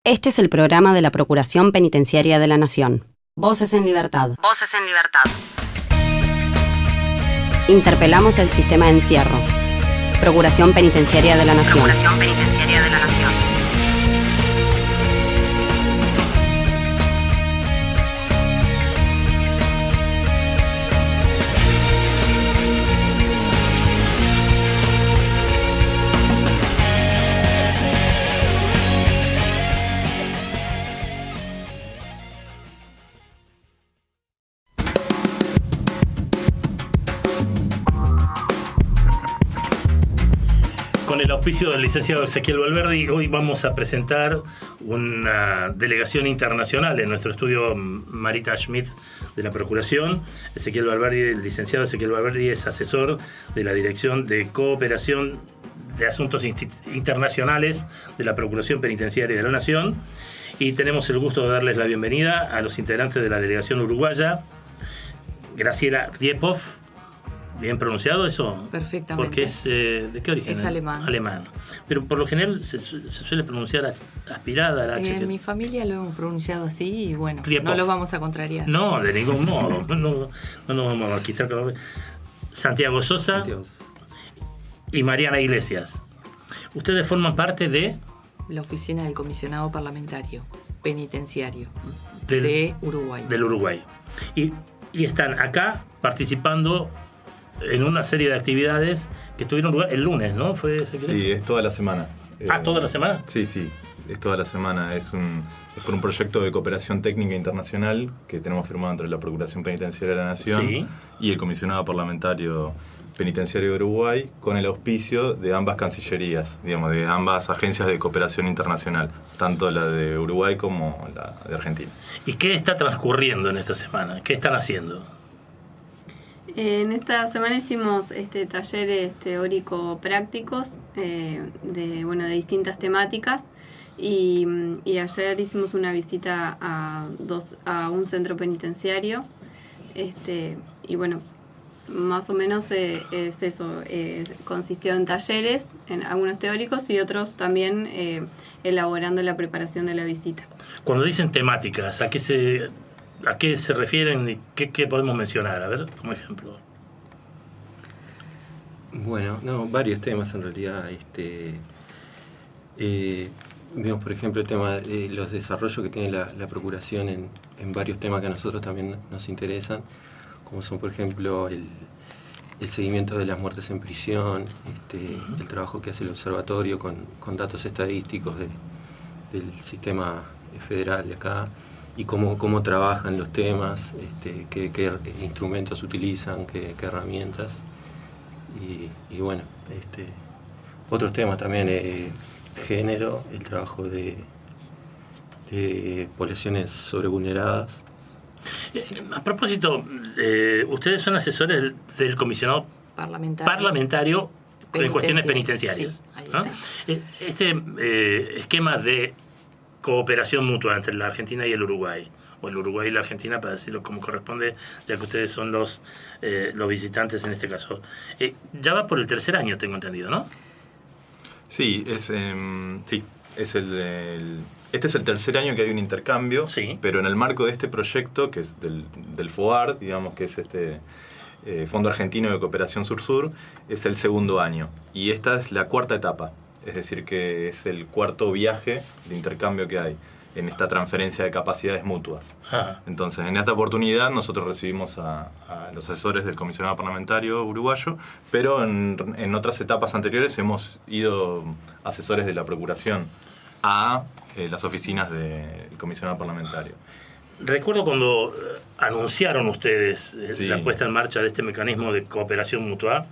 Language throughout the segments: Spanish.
Este es el programa de la Procuración Penitenciaria de la Nación. Voces en Libertad. Voces en Libertad. Interpelamos el sistema de encierro. Procuración Penitenciaria de la Nación. Procuración Penitenciaria de la Nación. Con el auspicio del licenciado Ezequiel Valverde, hoy vamos a presentar una delegación internacional en nuestro estudio. Marita Schmidt, de la Procuración. El licenciado Ezequiel Valverde es asesor de la Dirección de Cooperación de Asuntos Internacionales de la Procuración Penitenciaria de la Nación. Y tenemos el gusto de darles la bienvenida a los integrantes de la delegación uruguaya. Graciela Riepov. ¿Bien pronunciado eso? Perfectamente. Porque es... ¿de qué origen? Es alemán. Alemán. Pero por lo general se suele pronunciar aspirada la H. En mi familia lo hemos pronunciado así y bueno, Riepov. no lo vamos a contrariar. No, de ningún modo. No nos vamos a quitar. Santiago Sosa y Mariana Iglesias. Ustedes forman parte de... La oficina del comisionado parlamentario penitenciario del Uruguay. Y están acá participando en una serie de actividades que tuvieron lugar el lunes, ¿no? ¿Fue ese? Sí, es toda la semana. ¿Toda la semana? Sí, es toda la semana. Es por un proyecto de cooperación técnica internacional que tenemos firmado entre la Procuración Penitenciaria de la Nación y el Comisionado Parlamentario Penitenciario de Uruguay, con el auspicio de ambas cancillerías, digamos, de ambas agencias de cooperación internacional, tanto la de Uruguay como la de Argentina. ¿Y qué está transcurriendo en esta semana? ¿Qué están haciendo? En esta semana hicimos talleres teórico-prácticos de distintas temáticas y ayer hicimos una visita a un centro penitenciario y bueno, más o menos es eso, consistió en talleres, en algunos teóricos y otros también elaborando la preparación de la visita. Cuando dicen temáticas, ¿a qué se refieren y qué podemos mencionar? A ver, como ejemplo. Bueno, varios temas en realidad. Vimos, por ejemplo, el tema de los desarrollos que tiene la Procuración en varios temas que a nosotros también nos interesan, como son, por ejemplo, el seguimiento de las muertes en prisión, el trabajo que hace el observatorio con datos estadísticos del sistema federal de acá, y cómo trabajan los temas, qué instrumentos utilizan, qué herramientas. Y bueno, otros temas también, género, el trabajo de poblaciones sobrevulneradas. A propósito, ustedes son asesores del comisionado parlamentario en cuestiones penitenciarias. Sí, ahí ¿no? Este esquema de cooperación mutua entre la Argentina y el Uruguay, o el Uruguay y la Argentina, para decirlo como corresponde, ya que ustedes son los visitantes en este caso. Ya va por el tercer año, tengo entendido, ¿no? Sí, este es el tercer año que hay un intercambio, pero en el marco de este proyecto, que es del FOAR, digamos, que es Fondo Argentino de Cooperación Sur-Sur, es el segundo año. Y esta es la cuarta etapa, es decir, que es el cuarto viaje de intercambio que hay en esta transferencia de capacidades mutuas. Entonces, en esta oportunidad nosotros recibimos a los asesores del comisionado parlamentario uruguayo, pero en otras etapas anteriores hemos ido asesores de la Procuración a las oficinas del comisionado parlamentario. Recuerdo cuando anunciaron ustedes la puesta en marcha de este mecanismo de cooperación mutua,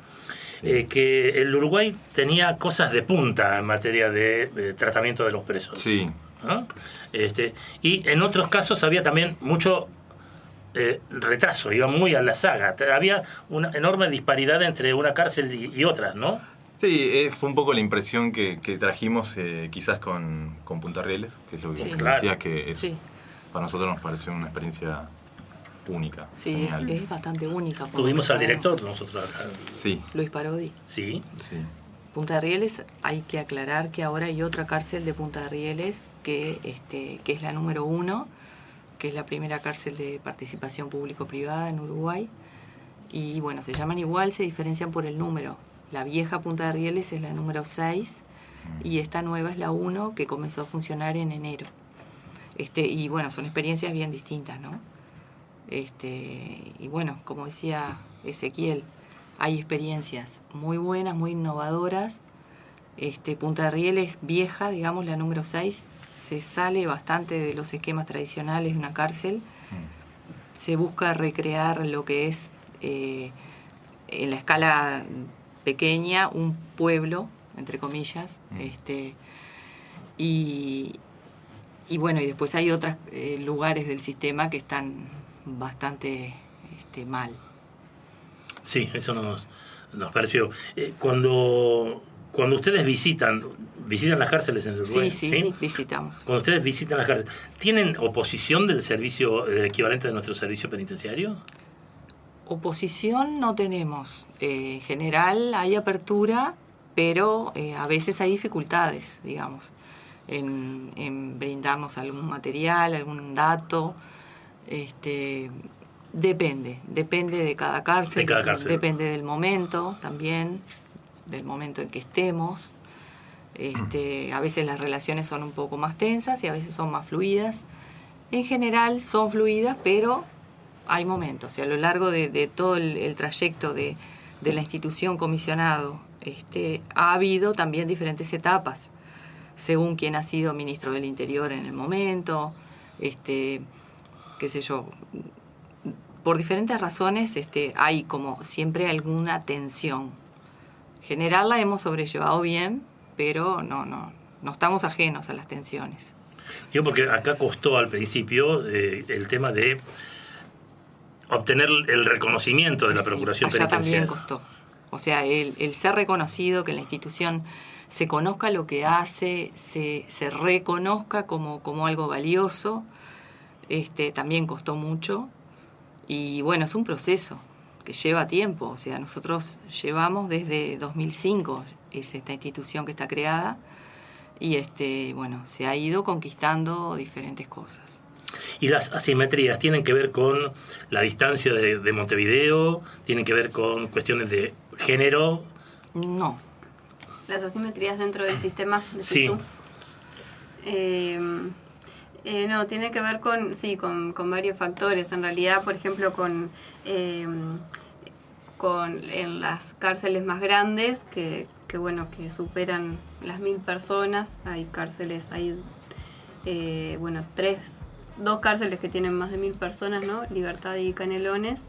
que el Uruguay tenía cosas de punta en materia de tratamiento de los presos. Sí. ¿No? Y en otros casos había también mucho retraso, iba muy a la saga. Había una enorme disparidad entre una cárcel y otras, ¿no? Sí, fue un poco la impresión que trajimos quizás con Punta Rieles, que es lo que decía, que para nosotros nos pareció una experiencia única. Sí, es bastante única. Tuvimos al director nosotros acá. Sí. Luis Parodi. Sí. Punta de Rieles, hay que aclarar que ahora hay otra cárcel de Punta de Rieles que es la número 1, que es la primera cárcel de participación público-privada en Uruguay. Y bueno, se llaman igual, se diferencian por el número. La vieja Punta de Rieles es la número 6 y esta nueva es la 1, que comenzó a funcionar en enero. Y bueno, son experiencias bien distintas, ¿no? Y bueno, como decía Ezequiel, hay experiencias muy buenas, muy innovadoras. Punta de Rieles vieja, digamos, la número 6, se sale bastante de los esquemas tradicionales de una cárcel. Se busca recrear lo que es, en la escala pequeña, un pueblo, entre comillas. Y bueno, y después hay otros lugares del sistema que están bastante mal. Sí, eso nos pareció. Cuando ustedes visitan las cárceles en Uruguay. Sí, visitamos. Cuando ustedes visitan las cárceles, ¿tienen oposición del equivalente de nuestro servicio penitenciario? Oposición no tenemos. En general hay apertura, pero a veces hay dificultades, digamos, en brindarnos algún material, algún dato. Depende de cada cárcel, depende del momento también, del momento en que estemos. A veces las relaciones son un poco más tensas y a veces son más fluidas. En general son fluidas, pero hay momentos. Y a lo largo de todo el trayecto de la institución comisionado, ha habido también diferentes etapas, según quién ha sido ministro del Interior en el momento, qué sé yo. Por diferentes razones hay como siempre alguna tensión. En general la hemos sobrellevado bien, pero no estamos ajenos a las tensiones. Digo, porque acá costó al principio el tema de obtener el reconocimiento de la Procuración Penitenciaria. Allá también costó. O sea, el ser reconocido, que la institución se conozca lo que hace, se reconozca como algo valioso, también costó mucho. Y bueno, es un proceso que lleva tiempo. O sea, nosotros llevamos desde 2005, es esta institución que está creada, y bueno, se ha ido conquistando diferentes cosas. ¿Y las asimetrías tienen que ver con la distancia de Montevideo? ¿Tienen que ver con cuestiones de género? No. Las asimetrías dentro del sistema de Sí. No, tiene que ver con varios factores. En realidad, por ejemplo, en las cárceles más grandes, que superan las 1000 personas, hay cárceles, dos cárceles que tienen más de 1000 personas, ¿no? Libertad y Canelones.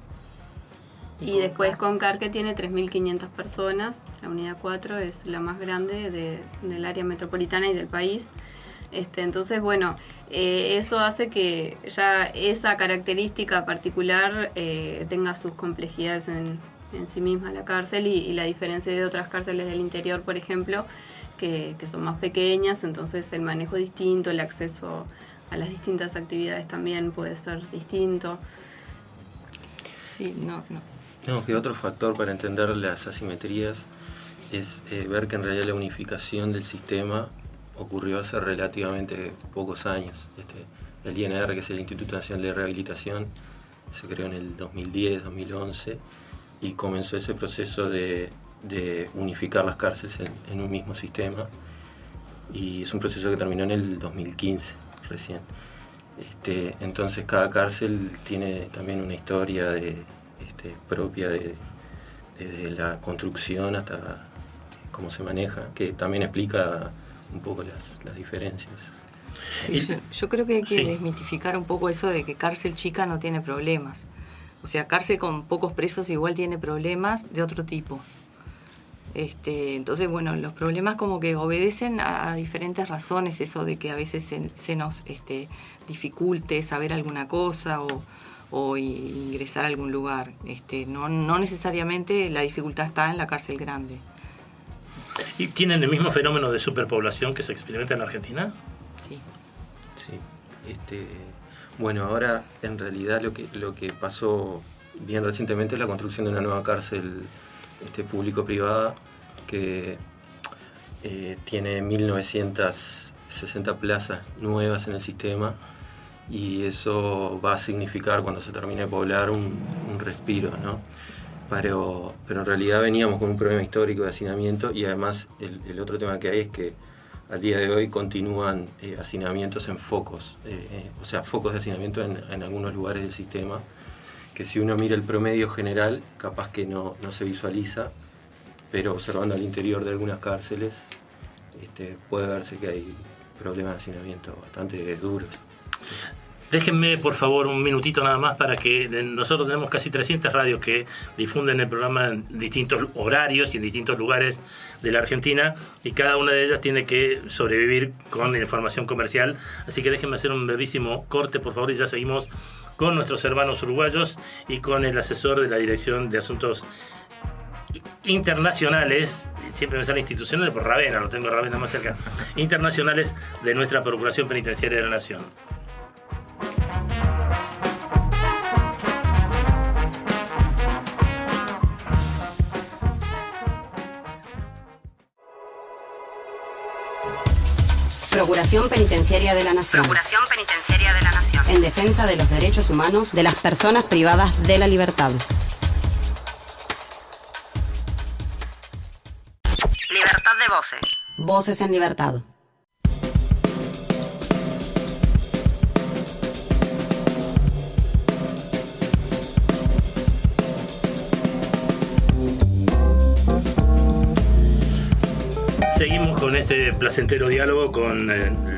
Y después Concar, que tiene 3500 personas. La unidad 4 es la más grande del área metropolitana y del país. Entonces, bueno, eso hace que ya esa característica particular tenga sus complejidades en sí misma la cárcel, y la diferencia de otras cárceles del interior, por ejemplo, que son más pequeñas, entonces el manejo es distinto, el acceso a las distintas actividades también puede ser distinto. Sí, no. No, que otro factor para entender las asimetrías es ver que en realidad la unificación del sistema ocurrió hace relativamente pocos años. El INR, que es el Instituto Nacional de Rehabilitación, se creó en el 2010, 2011, y comenzó ese proceso de unificar las cárceles en un mismo sistema, y es un proceso que terminó en el 2015 recién. Entonces cada cárcel tiene también una historia propia desde la construcción hasta cómo se maneja, que también explica un poco las diferencias. Sí, yo creo que hay que desmitificar un poco eso de que cárcel chica no tiene problemas. O sea, cárcel con pocos presos igual tiene problemas de otro tipo. Entonces, bueno, los problemas como que obedecen a diferentes razones, eso de que a veces se nos dificulte saber alguna cosa o ingresar a algún lugar. No necesariamente la dificultad está en la cárcel grande. ¿Y tienen el mismo fenómeno de superpoblación que se experimenta en Argentina? Sí. Bueno, ahora en realidad lo que pasó bien recientemente es la construcción de una nueva cárcel público-privada que tiene 1960 plazas nuevas en el sistema, y eso va a significar, cuando se termine de poblar, un respiro, ¿no? Pero en realidad veníamos con un problema histórico de hacinamiento, y además el otro tema que hay es que al día de hoy continúan hacinamientos en focos, o sea, focos de hacinamiento en algunos lugares del sistema, que si uno mira el promedio general, capaz que no se visualiza, pero observando al interior de algunas cárceles, puede verse que hay problemas de hacinamiento bastante duros. Déjenme, por favor, un minutito nada más, para que nosotros tenemos casi 300 radios que difunden el programa en distintos horarios y en distintos lugares de la Argentina, y cada una de ellas tiene que sobrevivir con información comercial. Así que déjenme hacer un brevísimo corte, por favor, y ya seguimos con nuestros hermanos uruguayos y con el asesor de la Dirección de Asuntos Internacionales, siempre me sale institucionales por Ravena, lo tengo a Ravena más cerca, internacionales de nuestra Procuración Penitenciaria de la Nación. Procuración Penitenciaria de la Nación. Procuración Penitenciaria de la Nación. En defensa de los derechos humanos de las personas privadas de la libertad. Libertad de voces. Voces en libertad. Seguimos con este placentero diálogo con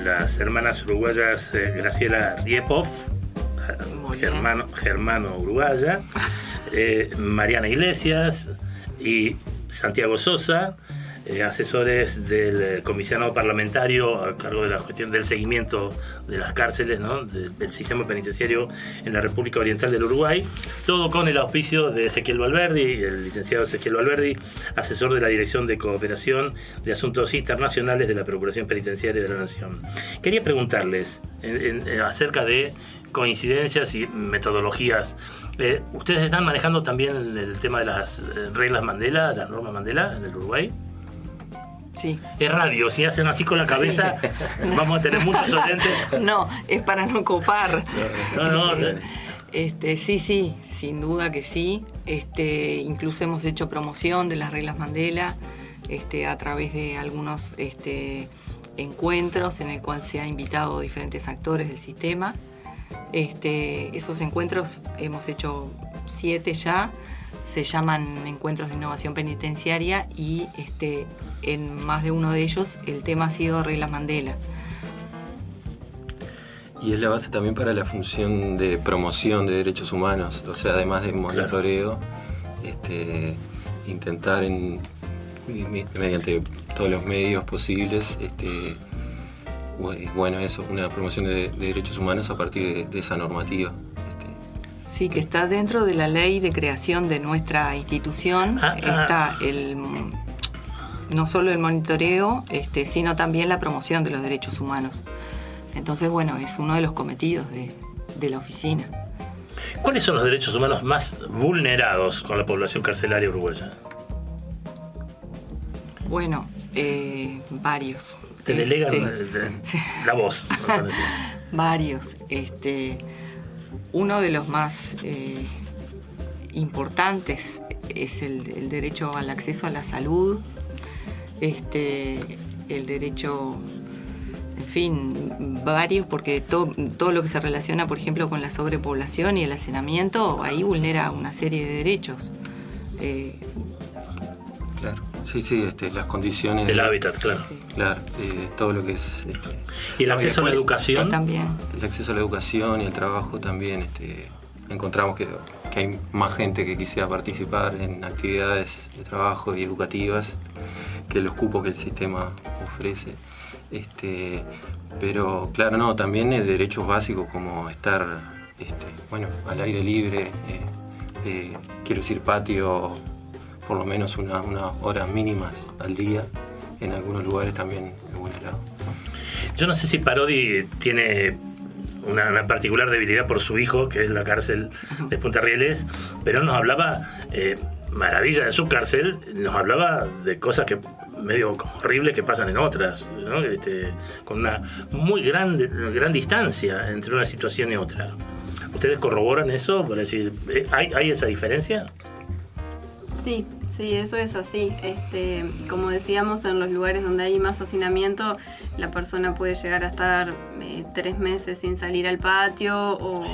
las hermanas uruguayas Graciela Riepov, germano uruguaya, Mariana Iglesias y Santiago Sosa, asesores del comisionado parlamentario a cargo de la cuestión del seguimiento de las cárceles, ¿no?, del sistema penitenciario en la República Oriental del Uruguay, todo con el auspicio de Ezequiel Valverdi, el licenciado Ezequiel Valverdi, asesor de la Dirección de Cooperación de Asuntos Internacionales de la Procuración Penitenciaria de la Nación. Quería preguntarles acerca de coincidencias y metodologías. ¿Ustedes están manejando también el tema de las reglas Mandela, las normas Mandela en el Uruguay? Sí. Es radio, si hacen así con la cabeza, sí. Vamos a tener muchos oyentes. No, es para no copar. No. Sí, sin duda que sí. Incluso hemos hecho promoción de las reglas Mandela a través de algunos encuentros en el cual se ha invitado a diferentes actores del sistema. Esos encuentros hemos hecho 7 ya. Se llaman Encuentros de Innovación Penitenciaria, y en más de uno de ellos el tema ha sido reglas Mandela. Y es la base también para la función de promoción de derechos humanos, o sea, además de monitoreo, intentar mediante todos los medios posibles, bueno, eso, una promoción de derechos humanos a partir de esa normativa. Sí, que está dentro de la ley de creación de nuestra institución. Está no solo el monitoreo, sino también la promoción de los derechos humanos. Entonces, bueno, es uno de los cometidos de la oficina. ¿Cuáles son los derechos humanos más vulnerados con la población carcelaria uruguaya? Bueno, varios. Te delegan la voz. Varios. Uno de los más importantes es el derecho al acceso a la salud, el derecho, en fin, varios, porque todo lo que se relaciona, por ejemplo, con la sobrepoblación y el hacinamiento, ahí vulnera una serie de derechos. Claro, sí, las condiciones del hábitat, claro. Sí. Claro, todo lo que es... ¿Y el acceso a la educación? También. El acceso a la educación y el trabajo también, encontramos que hay más gente que quisiera participar en actividades de trabajo y educativas que los cupos que el sistema ofrece. Pero claro, no, también derechos básicos como estar al aire libre, quiero decir patio, por lo menos unas horas mínimas al día, en algunos lugares también es vulnerado. Yo no sé si Parodi tiene una particular debilidad por su hijo, que es la cárcel de Punta Rieles, pero él nos hablaba maravilla de su cárcel, nos hablaba de cosas que medio horribles que pasan en otras, ¿no? Con una muy gran distancia entre una situación y otra. ¿Ustedes corroboran eso? Para decir, ¿hay esa diferencia? Sí, eso es así. Como decíamos, en los lugares donde hay más hacinamiento, la persona puede llegar a estar 3 meses sin salir al patio, o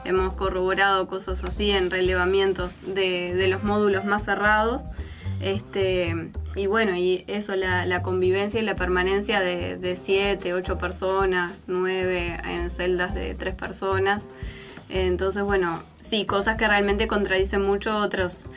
hemos corroborado cosas así en relevamientos de los módulos más cerrados. Y bueno, y eso, la convivencia y la permanencia de 7, 8 personas, 9 en celdas de 3 personas. Entonces, bueno, sí, cosas que realmente contradicen mucho otras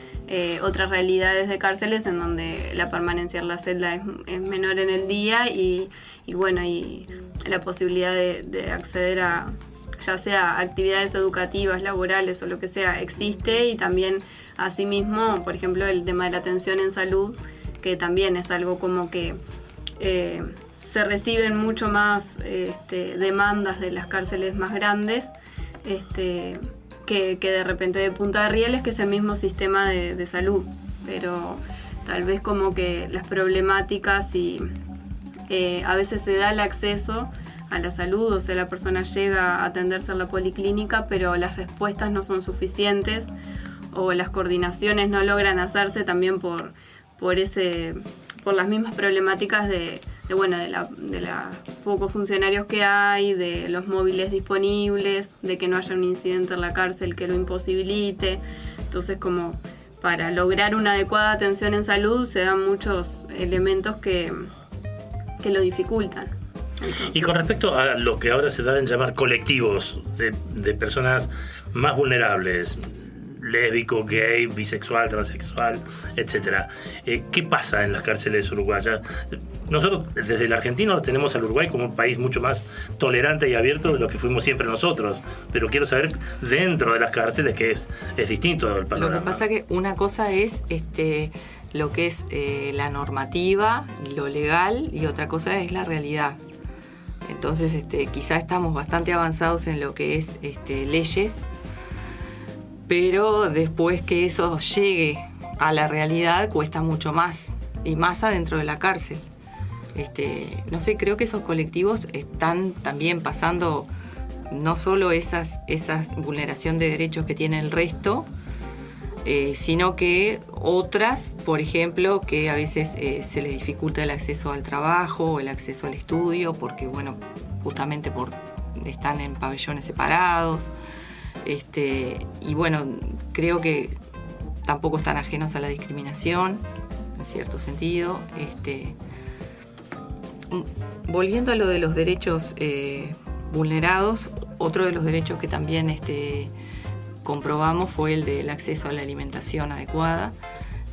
realidades de cárceles en donde la permanencia en la celda es menor en el día y bueno, y la posibilidad de acceder a ya sea actividades educativas, laborales o lo que sea, existe. Y también asimismo, por ejemplo, el tema de la atención en salud, que también es algo como que se reciben mucho más demandas de las cárceles más grandes, que de repente de Punta de Rieles, que es el mismo sistema de salud, pero tal vez como que las problemáticas y a veces se da el acceso a la salud, o sea, la persona llega a atenderse en la policlínica, pero las respuestas no son suficientes o las coordinaciones no logran hacerse también por las mismas problemáticas de la pocos funcionarios que hay, de los móviles disponibles, de que no haya un incidente en la cárcel que lo imposibilite. Entonces, como para lograr una adecuada atención en salud se dan muchos elementos que lo dificultan. Entonces, y con respecto a lo que ahora se da en llamar colectivos de personas más vulnerables, lésbico, gay, bisexual, transexual, etcétera, ¿qué pasa en las cárceles uruguayas? Nosotros desde el argentino tenemos al Uruguay como un país mucho más tolerante y abierto de lo que fuimos siempre nosotros, pero quiero saber dentro de las cárceles que es distinto el panorama. Lo que pasa que una cosa es lo que es la normativa, lo legal, y otra cosa es la realidad. Entonces quizá estamos bastante avanzados en lo que es leyes, pero después que eso llegue a la realidad cuesta mucho más, y más adentro de la cárcel. No sé, creo que esos colectivos están también pasando no solo esas vulneración de derechos que tiene el resto, sino que otras, por ejemplo, que a veces se les dificulta el acceso al trabajo o el acceso al estudio, porque bueno, justamente están en pabellones separados. Y bueno, creo que tampoco están ajenos a la discriminación, en cierto sentido. Volviendo a lo de los derechos vulnerados, otro de los derechos que también comprobamos fue el del acceso a la alimentación adecuada,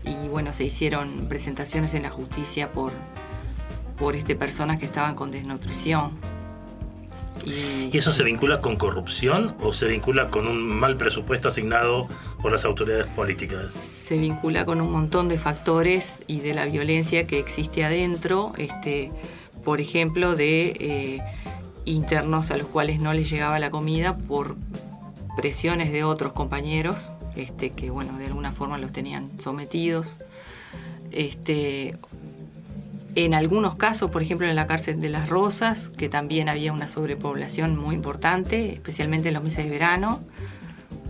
y bueno, se hicieron presentaciones en la justicia por personas que estaban con desnutrición. ¿Y eso se vincula con corrupción o se vincula con un mal presupuesto asignado por las autoridades políticas? Se vincula con un montón de factores y de la violencia que existe adentro, por ejemplo, de internos a los cuales no les llegaba la comida por presiones de otros compañeros, que bueno, de alguna forma los tenían sometidos. En algunos casos, por ejemplo en la cárcel de Las Rosas, que también había una sobrepoblación muy importante, especialmente en los meses de verano.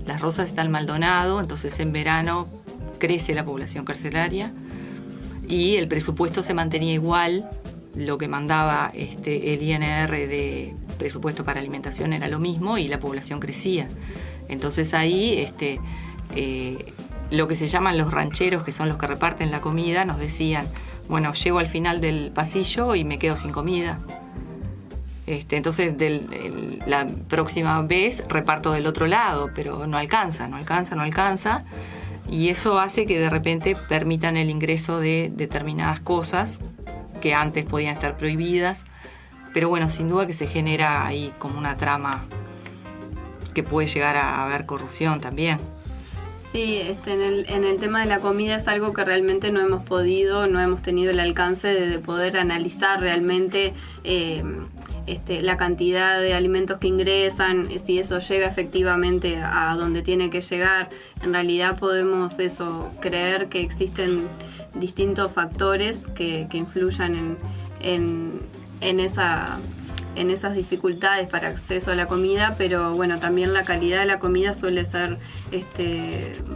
Las Rosas está en Maldonado, entonces en verano crece la población carcelaria y el presupuesto se mantenía igual. Lo que mandaba el INR de presupuesto para alimentación era lo mismo y la población crecía. Entonces ahí lo que se llaman los rancheros, que son los que reparten la comida, nos decían: bueno, llego al final del pasillo y me quedo sin comida. Entonces la próxima vez reparto del otro lado, pero no alcanza. Y eso hace que de repente permitan el ingreso de determinadas cosas que antes podían estar prohibidas. Pero bueno, sin duda que se genera ahí como una trama que puede llegar a haber corrupción también. Sí, en el tema de la comida es algo que realmente no hemos tenido el alcance de poder analizar realmente la cantidad de alimentos que ingresan, si eso llega efectivamente a donde tiene que llegar. En realidad podemos creer que existen distintos factores que influyan en esas dificultades para acceso a la comida, pero bueno, también la calidad de la comida suele ser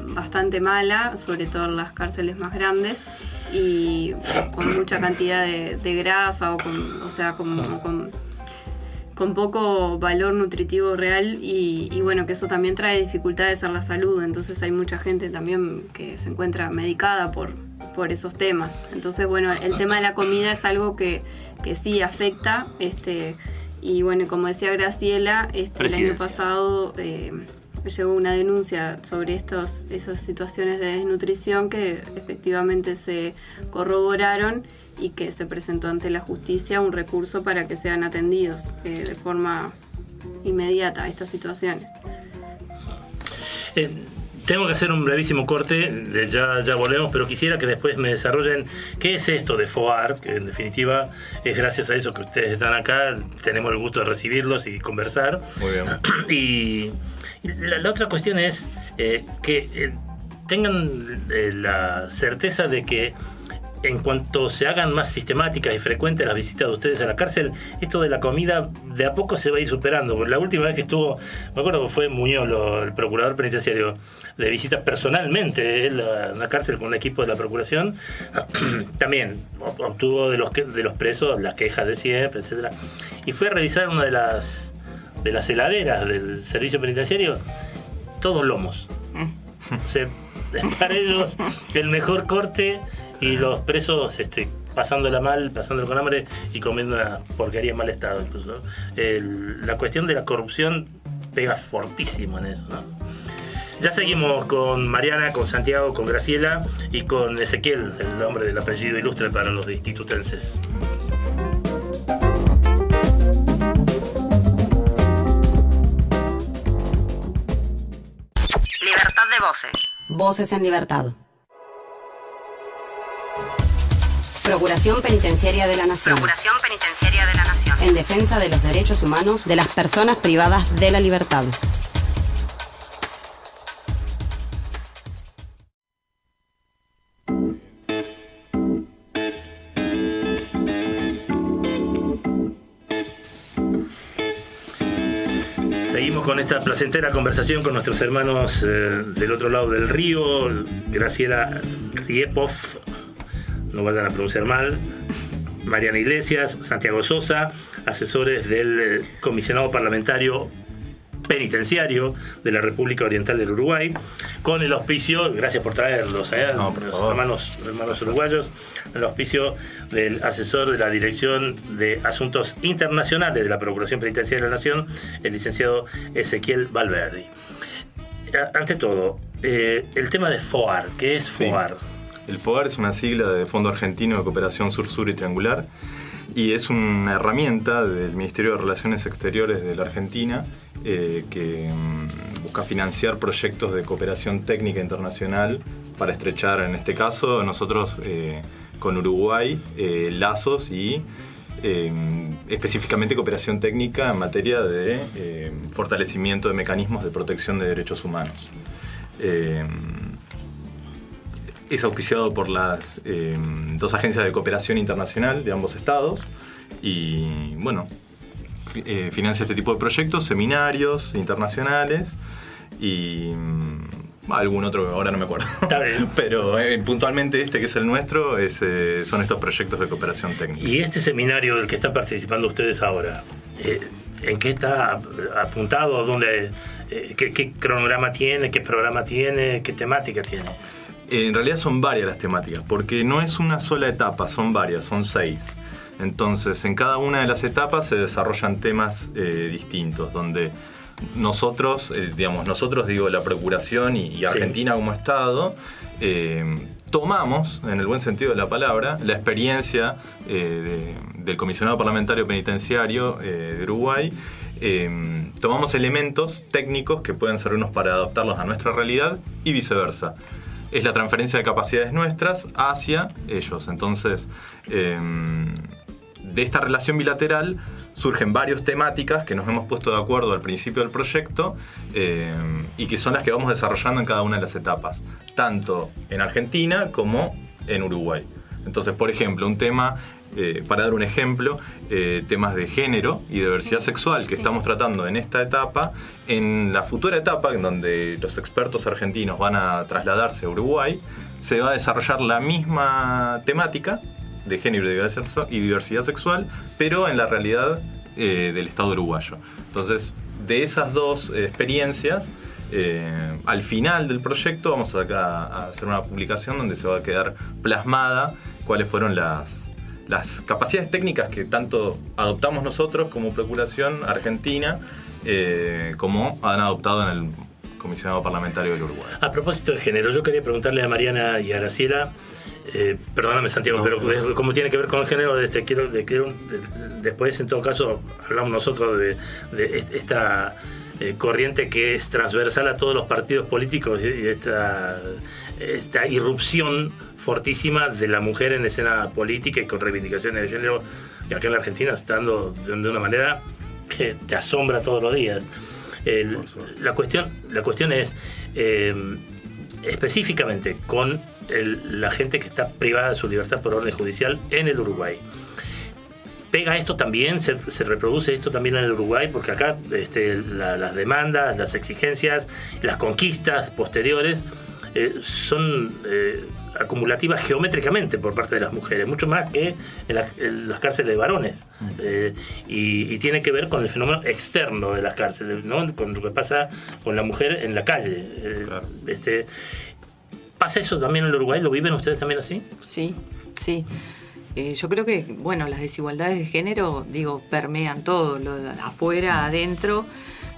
bastante mala, sobre todo en las cárceles más grandes, y con mucha cantidad de grasa con poco valor nutritivo real, y bueno, que eso también trae dificultades a la salud. Entonces hay mucha gente también que se encuentra medicada por esos temas. Entonces bueno, el tema de la comida es algo que sí afecta, y bueno, como decía Graciela, el año pasado llegó una denuncia sobre esas situaciones de desnutrición que efectivamente se corroboraron, y que se presentó ante la justicia un recurso para que sean atendidos de forma inmediata a estas situaciones. Tengo que hacer un brevísimo corte, ya volvemos, pero quisiera que después me desarrollen qué es esto de FOAR, que en definitiva es gracias a eso que ustedes están acá, tenemos el gusto de recibirlos y conversar. Muy bien. Y la otra cuestión es que tengan la certeza de que en cuanto se hagan más sistemáticas y frecuentes las visitas de ustedes a la cárcel, esto de la comida de a poco se va a ir superando. La última vez que estuvo, me acuerdo que fue Muñoz, el procurador penitenciario, de visita personalmente a la cárcel con un equipo de la procuración, también obtuvo de los presos las quejas de siempre, etcétera, y fue a revisar una de las heladeras del servicio penitenciario, todos lomos. O sea, para ellos el mejor corte, y los presos pasándola mal, pasándolo con hambre y comiendo una porquería en mal estado incluso. La cuestión de la corrupción pega fortísimo en eso, ¿no? Ya seguimos con Mariana, con Santiago, con Graciela y con Ezequiel, el nombre del apellido ilustre para los institutenses. Libertad de voces. Voces en libertad. Procuración Penitenciaria de la Nación. Procuración Penitenciaria de la Nación. En defensa de los derechos humanos de las personas privadas de la libertad. Seguimos con esta placentera conversación con nuestros hermanos del otro lado del río, Graciela Riepov, no vayan a pronunciar mal, Mariana Iglesias, Santiago Sosa, asesores del Comisionado Parlamentario Penitenciario de la República Oriental del Uruguay, con el auspicio, gracias por traerlos, los hermanos uruguayos, el auspicio del asesor de la Dirección de Asuntos Internacionales de la Procuración Penitenciaria de la Nación, el licenciado Ezequiel Valverdi. Ante todo, el tema de FOAR, ¿qué es FOAR? Sí. El FOAR es una sigla de Fondo Argentino de Cooperación Sur-Sur y Triangular, y es una herramienta del Ministerio de Relaciones Exteriores de la Argentina que busca financiar proyectos de cooperación técnica internacional para estrechar, en este caso, nosotros con Uruguay, lazos y específicamente cooperación técnica en materia de fortalecimiento de mecanismos de protección de derechos humanos. Es auspiciado por las dos agencias de cooperación internacional de ambos estados y, bueno, financia este tipo de proyectos, seminarios internacionales y algún otro, ahora no me acuerdo. Está bien. Pero puntualmente que es el nuestro, son estos proyectos de cooperación técnica. ¿Y este seminario del que están participando ustedes ahora, en qué está apuntado? ¿Dónde, qué cronograma tiene? ¿Qué programa tiene? ¿Qué temática tiene? En realidad son varias las temáticas, porque no es una sola etapa, son varias, son 6. Entonces, en cada una de las etapas se desarrollan temas distintos, donde nosotros, la Procuración y Argentina como Estado, tomamos, en el buen sentido de la palabra, la experiencia del Comisionado Parlamentario Penitenciario de Uruguay. Tomamos elementos técnicos que pueden servirnos para adaptarlos a nuestra realidad y viceversa. Es la transferencia de capacidades nuestras hacia ellos. Entonces, de esta relación bilateral surgen varias temáticas que nos hemos puesto de acuerdo al principio del proyecto y que son las que vamos desarrollando en cada una de las etapas, tanto en Argentina como en Uruguay. Entonces, por ejemplo, un tema, para dar un ejemplo, temas de género y diversidad sexual que estamos tratando en esta etapa. En la futura etapa, en donde los expertos argentinos van a trasladarse a Uruguay, se va a desarrollar la misma temática de género y diversidad sexual, pero en la realidad del Estado uruguayo. Entonces, de esas dos experiencias, al final del proyecto vamos a hacer una publicación donde se va a quedar plasmada cuáles fueron las capacidades técnicas que tanto adoptamos nosotros como Procuración Argentina, como han adoptado en el Comisionado Parlamentario del Uruguay. A propósito de género, yo quería preguntarle a Mariana y a Graciela, perdóname Santiago, pero como tiene que ver con el género, después en todo caso hablamos nosotros de esta corriente que es transversal a todos los partidos políticos y esta irrupción fortísima de la mujer en escena política y con reivindicaciones de género que acá en la Argentina se está dando de una manera que te asombra todos los días. La cuestión es específicamente con la gente que está privada de su libertad por orden judicial en el Uruguay. ¿Pega esto también? ¿Se reproduce esto también en el Uruguay? Porque acá las demandas, las exigencias, las conquistas posteriores son acumulativas geométricamente por parte de las mujeres, mucho más que en las cárceles de varones. Y tiene que ver con el fenómeno externo de las cárceles, ¿no? Con lo que pasa con la mujer en la calle. Claro. ¿Pasa eso también en el Uruguay? ¿Lo viven ustedes también así? Sí. Yo creo que, las desigualdades de género, permean todo, lo de afuera, adentro,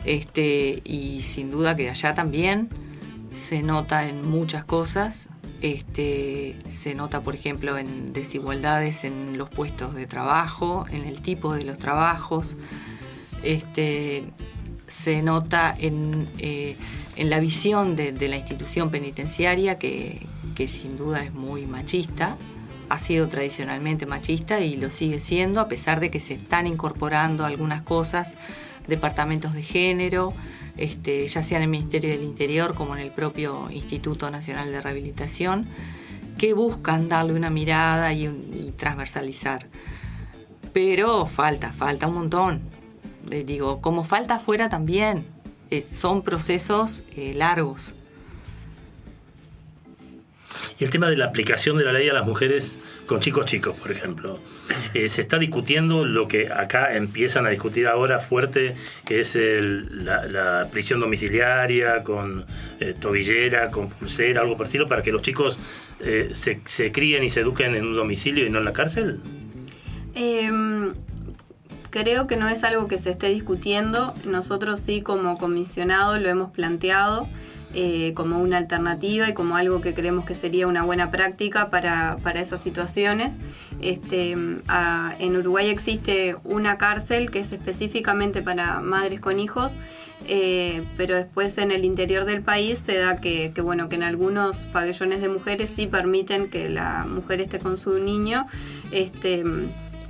y sin duda que allá también se nota en muchas cosas. Se nota, por ejemplo, en desigualdades en los puestos de trabajo, en el tipo de los trabajos. Se nota en la visión de la institución penitenciaria, que sin duda es muy machista. Ha sido tradicionalmente machista y lo sigue siendo, a pesar de que se están incorporando algunas cosas, departamentos de género, ya sea en el Ministerio del Interior como en el propio Instituto Nacional de Rehabilitación, que buscan darle una mirada y transversalizar. Pero falta un montón. Como falta afuera también. Son procesos largos. Y el tema de la aplicación de la ley a las mujeres con chicos, por ejemplo. Se está discutiendo lo que acá empiezan a discutir ahora fuerte, que es la prisión domiciliaria con tobillera, con pulsera, algo por el estilo, para que los chicos se críen y se eduquen en un domicilio y no en la cárcel. Creo que no es algo que se esté discutiendo. Nosotros sí, como comisionado, lo hemos planteado como una alternativa y como algo que creemos que sería una buena práctica para esas situaciones. En Uruguay existe una cárcel que es específicamente para madres con hijos, pero después en el interior del país se da que en algunos pabellones de mujeres sí permiten que la mujer esté con su niño,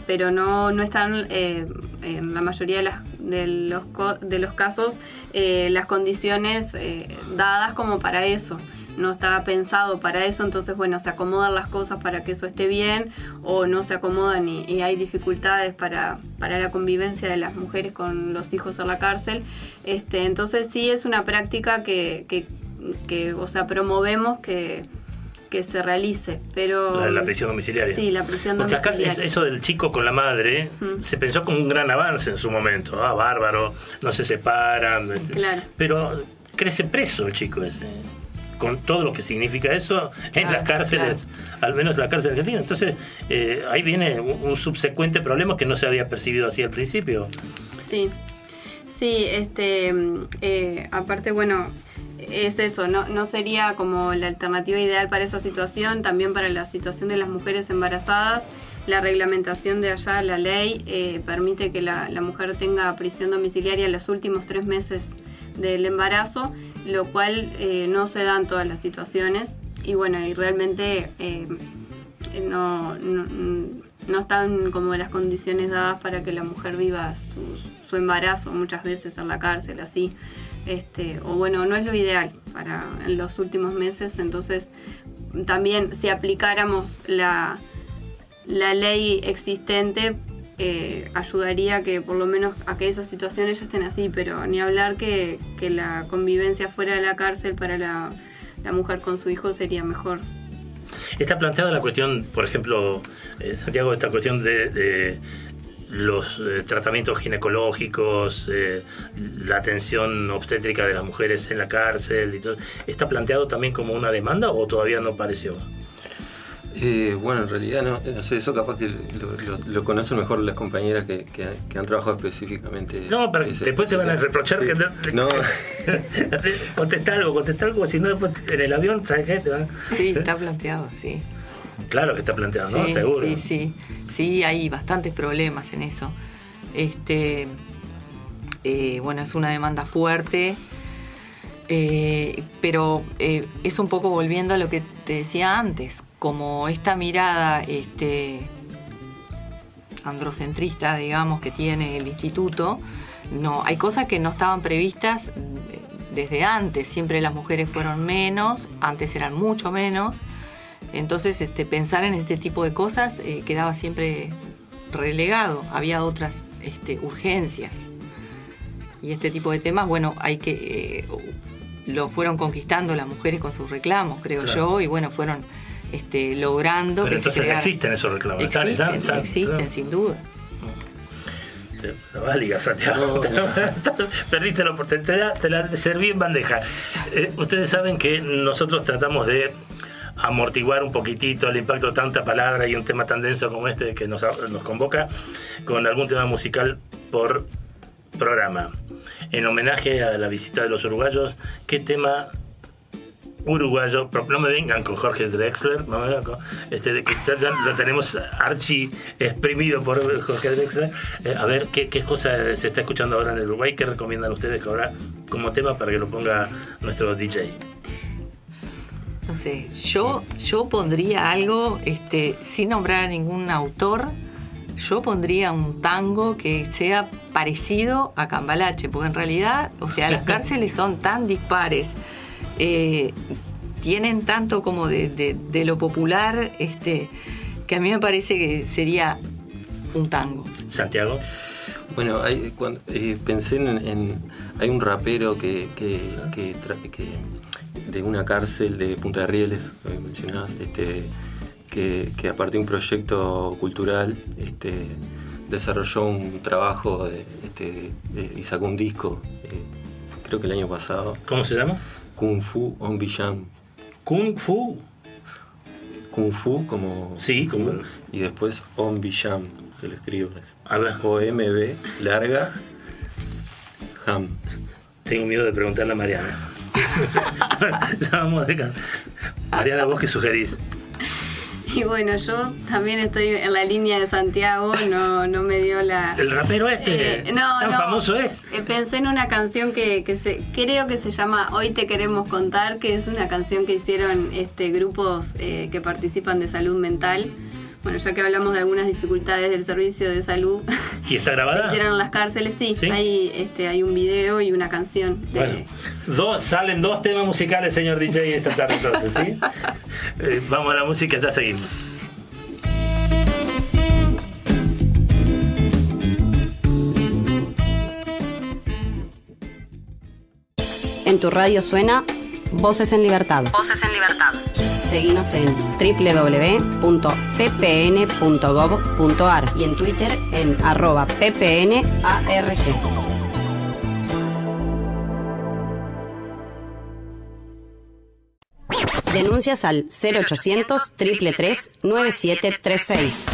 pero no están en la mayoría de los casos las condiciones dadas como para eso. No está pensado para eso, entonces se acomodan las cosas para que eso esté bien, o no se acomodan y hay dificultades para la convivencia de las mujeres con los hijos en la cárcel. Entonces sí es una práctica que promovemos que se realice, pero... La prisión domiciliaria. Sí, la prisión domiciliaria. Porque acá eso del chico con la madre se pensó como un gran avance en su momento. Bárbaro, no se separan. Claro. Pero crece preso el chico ese, con todo lo que significa eso en las cárceles, al menos en la cárcel argentina. Entonces, ahí viene un subsecuente problema que no se había percibido así al principio. Sí, aparte, es eso, no sería como la alternativa ideal para esa situación. También para la situación de las mujeres embarazadas, la reglamentación de allá, la ley, permite que la mujer tenga prisión domiciliaria los últimos 3 meses del embarazo, lo cual no se da en todas las situaciones. Y realmente no están como las condiciones dadas para que la mujer viva su embarazo muchas veces en la cárcel, así. O bueno, no es lo ideal para en los últimos meses. Entonces también si aplicáramos la ley existente, ayudaría que por lo menos a que esas situaciones ya estén así, pero ni hablar que la convivencia fuera de la cárcel para la mujer con su hijo sería mejor. Está planteada la cuestión, por ejemplo, Santiago, esta cuestión de los tratamientos ginecológicos, la atención obstétrica de las mujeres en la cárcel y todo. ¿Está planteado también como una demanda o todavía no pareció? Bueno, en realidad no sé, eso capaz que lo conocen mejor las compañeras que han trabajado específicamente. No, pero después te van a reprochar, sí. No. Contestar algo, si no después en el avión, ¿sabes qué? Te van... Sí, está planteado, sí. Claro que está planteado, ¿no? Sí, seguro. Sí, hay bastantes problemas en eso. Bueno, es una demanda fuerte. Pero es un poco volviendo a lo que te decía antes, como esta mirada androcentrista, digamos, que tiene el instituto. No, hay cosas que no estaban previstas desde antes. Siempre las mujeres fueron menos, antes eran mucho menos. Entonces pensar en este tipo de cosas quedaba siempre relegado. Había otras urgencias. Y este tipo de temas, bueno, hay que lo fueron conquistando las mujeres con sus reclamos, creo yo, y bueno, fueron logrando. Pero que entonces existen esos reclamos. Existen, sin duda. La váliga, Santiago. Perdiste la oportunidad, te la serví en bandeja. Ustedes saben que nosotros tratamos de amortiguar un poquitito el impacto de tanta palabra y un tema tan denso como este que nos convoca con algún tema musical por programa. En homenaje a la visita de los uruguayos, ¿qué tema uruguayo? No me vengan con Jorge Drexler, no me vengan con que ya lo tenemos archi exprimido por Jorge Drexler. A ver, ¿qué cosa se está escuchando ahora en el Uruguay? ¿Qué recomiendan ustedes ahora como tema para que lo ponga nuestro DJ? No sé, yo pondría algo, sin nombrar a ningún autor. Yo pondría un tango que sea parecido a Cambalache, porque en realidad, o sea, las cárceles son tan dispares, tienen tanto como de lo popular, que a mí me parece que sería un tango. Santiago. Bueno, pensé hay un rapero que de una cárcel de Punta de Rieles, que mencionabas, que a partir de un proyecto cultural desarrolló un trabajo y sacó un disco, creo que el año pasado. ¿Cómo se llama? Kung Fu Ombi Jam. ¿Kung Fu? Kung Fu como... Sí, como... Y después Ombi Jam, te lo escribo. A ver. O-M-B, larga, Jam. Tengo miedo de preguntarle a Mariana. Ya vamos a dejar. Mariana, ¿vos qué sugerís? Y bueno, yo también estoy en la línea de Santiago, no me dio la... ¿El rapero tan famoso es? Pensé en una canción que creo que se llama Hoy te queremos contar, que es una canción que hicieron grupos que participan de salud mental. Bueno, ya que hablamos de algunas dificultades del servicio de salud. ¿Y está grabada? Se hicieron en las cárceles, sí. Hay un video y una canción. Bueno, salen 2 temas musicales, señor DJ, esta tarde entonces, ¿sí? Vamos a la música, ya seguimos. En tu radio suena Voces en Libertad. Voces en Libertad. Seguinos en www.ppn.gov.ar y en Twitter en @ppnarg. Denuncias al 0800 333 9736.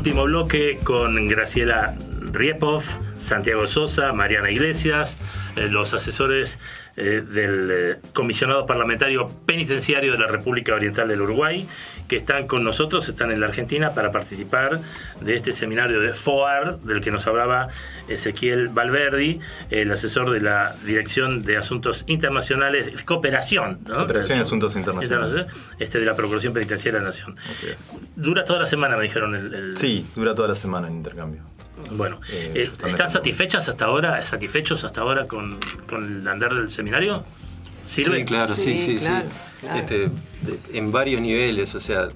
último bloque con Graciela Riepov, Santiago Sosa, Mariana Iglesias, los asesores del Comisionado Parlamentario Penitenciario de la República Oriental del Uruguay, que están con nosotros, están en la Argentina para participar de este seminario de FOAR, del que nos hablaba Ezequiel Valverdi, el asesor de la Dirección de Asuntos Internacionales, Cooperación, ¿no? Cooperación y Asuntos Internacionales. De la Procuración Penitenciaria de la Nación. Así es. Dura toda la semana, me dijeron. Sí, dura toda la semana el intercambio. Bueno, ¿están satisfechos hasta ahora con el andar del seminario? ¿Sirve? Sí, claro, sí. Claro. En varios niveles, o sea,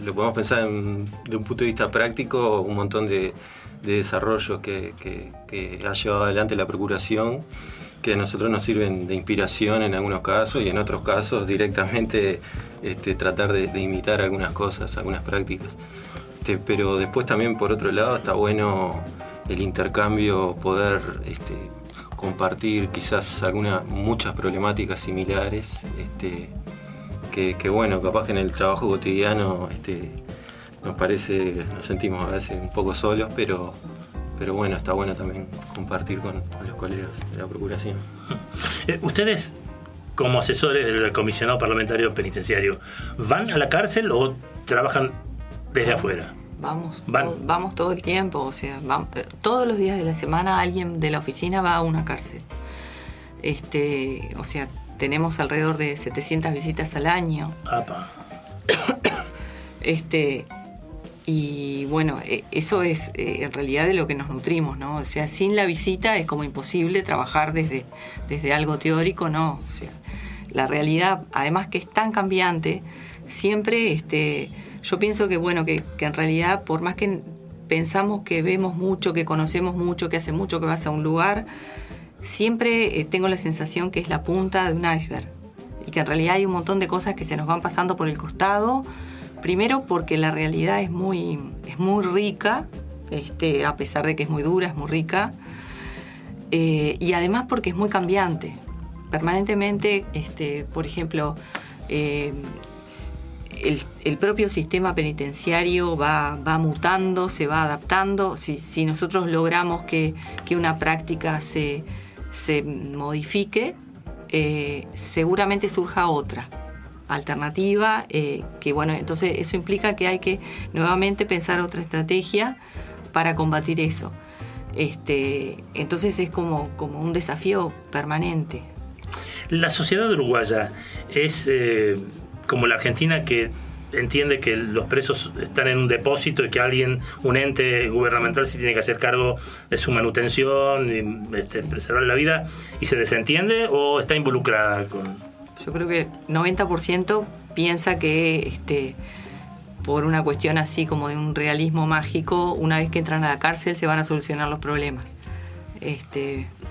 lo podemos pensar de un punto de vista práctico, un montón de desarrollos que ha llevado adelante la Procuración, que a nosotros nos sirven de inspiración en algunos casos y en otros casos directamente tratar de imitar algunas cosas, algunas prácticas. Pero después también, por otro lado, está bueno el intercambio, poder compartir quizás muchas problemáticas similares, que bueno, capaz que en el trabajo cotidiano nos sentimos a veces un poco solos, pero bueno, está bueno también compartir con los colegas de la Procuración. ¿Ustedes, como asesores del Comisionado Parlamentario Penitenciario, van a la cárcel o trabajan desde afuera? Vamos todo el tiempo, o sea, todos los días de la semana alguien de la oficina va a una cárcel. O sea, tenemos alrededor de 700 visitas al año. ¡Apa! Y bueno, eso es en realidad de lo que nos nutrimos, ¿no? O sea, sin la visita es como imposible trabajar desde algo teórico, ¿no? O sea, la realidad, además que es tan cambiante, siempre yo pienso que bueno, que en realidad, por más que pensamos que vemos mucho, que conocemos mucho, que hace mucho que vas a un lugar, siempre tengo la sensación que es la punta de un iceberg y que en realidad hay un montón de cosas que se nos van pasando por el costado. Primero porque la realidad es muy rica, a pesar de que es muy dura, es muy rica, y además porque es muy cambiante. Permanentemente, por ejemplo, el propio sistema penitenciario va mutando, se va adaptando. Si nosotros logramos que una práctica se modifique, seguramente surja otra alternativa, que bueno, entonces eso implica que hay que nuevamente pensar otra estrategia para combatir eso. Entonces es como un desafío permanente. La sociedad uruguaya es como la Argentina, que entiende que los presos están en un depósito y que un ente gubernamental se tiene que hacer cargo de su manutención y preservar la vida, y se desentiende, o está involucrada con... Yo creo que 90% piensa que por una cuestión así como de un realismo mágico, una vez que entran a la cárcel se van a solucionar los problemas.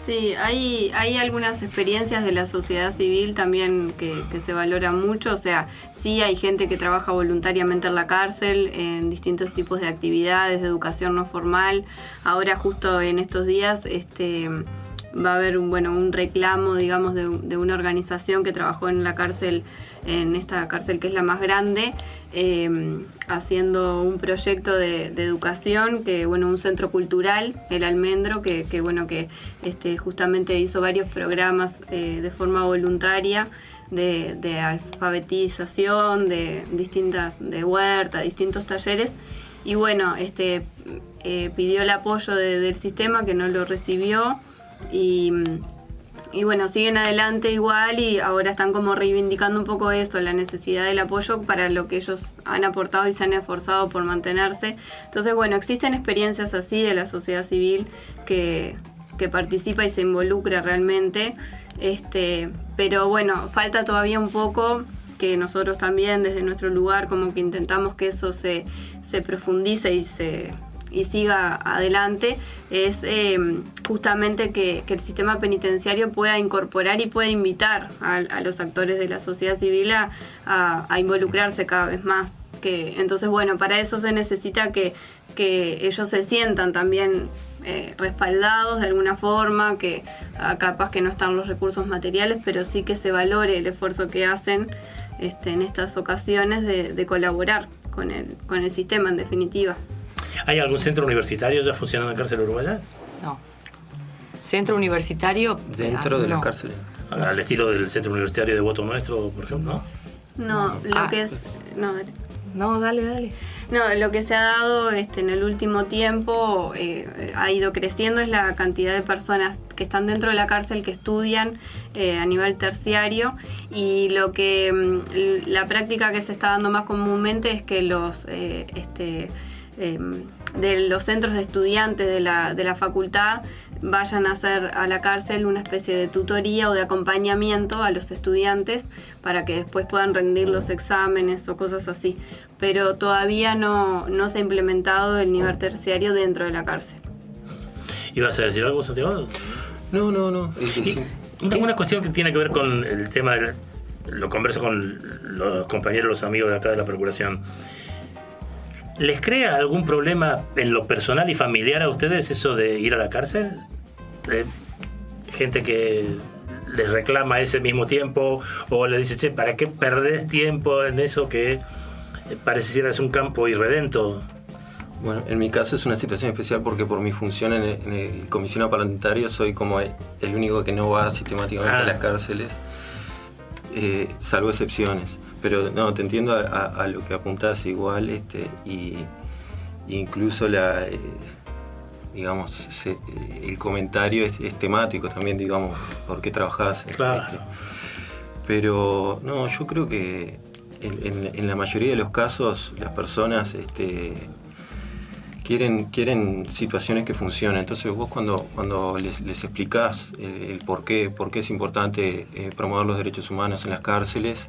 Sí, hay algunas experiencias de la sociedad civil también que se valoran mucho. O sea, sí hay gente que trabaja voluntariamente en la cárcel en distintos tipos de actividades de educación no formal. Ahora justo en estos días va a haber un reclamo, digamos, de una organización que trabajó en la cárcel, en esta cárcel que es la más grande, haciendo un proyecto de educación, un centro cultural, El Almendro, que justamente hizo varios programas de forma voluntaria de alfabetización, de huerta, distintos talleres, y pidió el apoyo del sistema, que no lo recibió. Y siguen adelante igual, y ahora están como reivindicando un poco eso, la necesidad del apoyo para lo que ellos han aportado y se han esforzado por mantenerse. Entonces, existen experiencias así de la sociedad civil que participa y se involucra realmente, pero falta todavía un poco que nosotros también desde nuestro lugar como que intentamos que eso se profundice y siga adelante, es justamente que el sistema penitenciario pueda incorporar y pueda invitar a los actores de la sociedad civil a involucrarse cada vez más. Entonces, para eso se necesita que ellos se sientan también respaldados de alguna forma, que capaz que no están los recursos materiales, pero sí que se valore el esfuerzo que hacen en estas ocasiones de colaborar con el sistema, en definitiva. ¿Hay algún centro universitario ya funcionando en cárcel uruguaya? No. Centro universitario... Dentro de las cárceles. Al estilo del centro universitario de Voto Nuestro, por ejemplo, ¿no? No, lo que es... No, dale. No, lo que se ha dado en el último tiempo ha ido creciendo es la cantidad de personas que están dentro de la cárcel que estudian a nivel terciario, y lo que la práctica que se está dando más comúnmente es que de los centros de estudiantes de la facultad vayan a hacer a la cárcel una especie de tutoría o de acompañamiento a los estudiantes para que después puedan rendir los exámenes o cosas así. Pero todavía no se ha implementado el nivel terciario dentro de la cárcel. ¿Ibas a decir algo, Santiago? No. Una cuestión que tiene que ver con el tema lo converso con los compañeros, los amigos de acá de la Procuración. ¿Les crea algún problema en lo personal y familiar a ustedes eso de ir a la cárcel? Gente que les reclama ese mismo tiempo o le dice, che, ¿para qué perdés tiempo en eso que pareciera es un campo irredento? Bueno, en mi caso es una situación especial porque por mi función en el comisionado parlamentario soy como el único que no va sistemáticamente a las cárceles, salvo excepciones. Pero no, te entiendo a lo que apuntás igual, y incluso digamos, el comentario es temático también, digamos, por qué trabajás. Claro. Pero no, yo creo que en la mayoría de los casos las personas quieren situaciones que funcionen. Entonces vos cuando les explicás el por qué es importante promover los derechos humanos en las cárceles,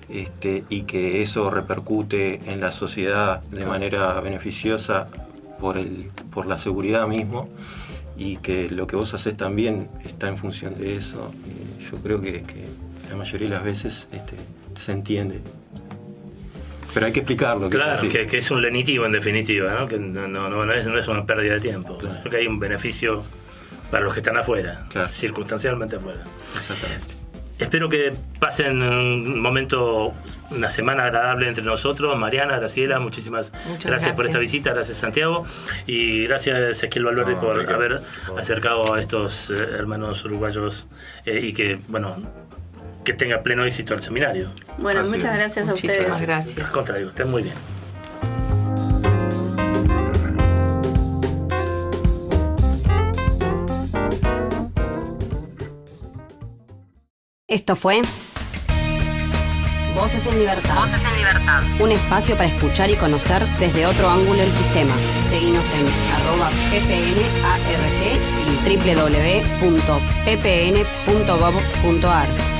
y que eso repercute en la sociedad de manera beneficiosa por la seguridad mismo, y que lo que vos haces también está en función de eso, yo creo que la mayoría de las veces se entiende. Pero hay que explicarlo. Claro, que es un lenitivo en definitiva, ¿no? Que no es una pérdida de tiempo. Claro. Creo que hay un beneficio para los que están afuera, claro, circunstancialmente afuera. Exactamente. Espero que pasen un momento, una semana agradable entre nosotros. Mariana, Graciela, muchas gracias por esta visita. Gracias, Santiago. Y gracias, Ezequiel Valverde, por haber acercado a estos hermanos uruguayos y que tenga pleno éxito el seminario. Bueno, muchas gracias a ustedes. Muchísimas gracias. Al contrario, estén muy bien. Esto fue Voces en Libertad. Voces en Libertad. Un espacio para escuchar y conocer desde otro ángulo el sistema. Seguinos en @ppnart y www.ppn.gov.ar.